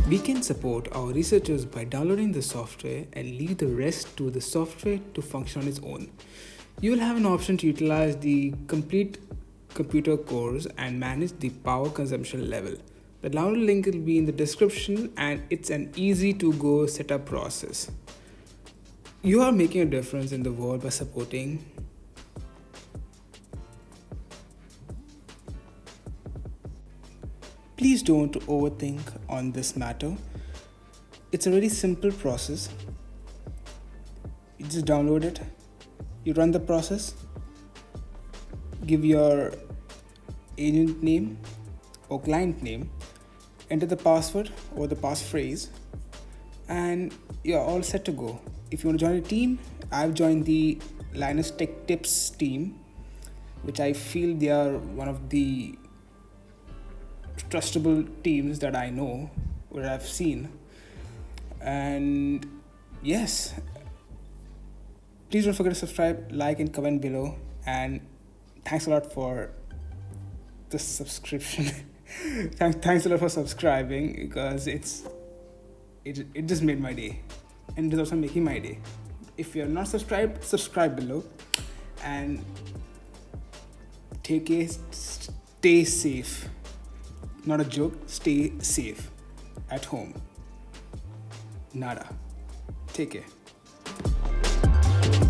We can support our researchers by downloading the software and leave the rest to the software to function on its own. You will have an option to utilize the complete computer cores and manage the power consumption level. The download link will be in the description and it's an easy to go setup process. You are making a difference in the world by supporting. Please don't overthink on this matter. It's a very simple process. You just download it, you run the process, give your agent name or client name, enter the password or the passphrase, and you're all set to go. If you want to join a team, I've joined the Linus Tech Tips team, which I feel they are one of the trustable teams that I know or I've seen. And yes, please don't forget to subscribe, like, and comment below. And thanks a lot for the subscription. Thanks a lot for subscribing, because it just made my day, and it's also making my day. If you're not subscribed, subscribe below, and stay safe. Not a joke, stay safe at home. Nada. Take care.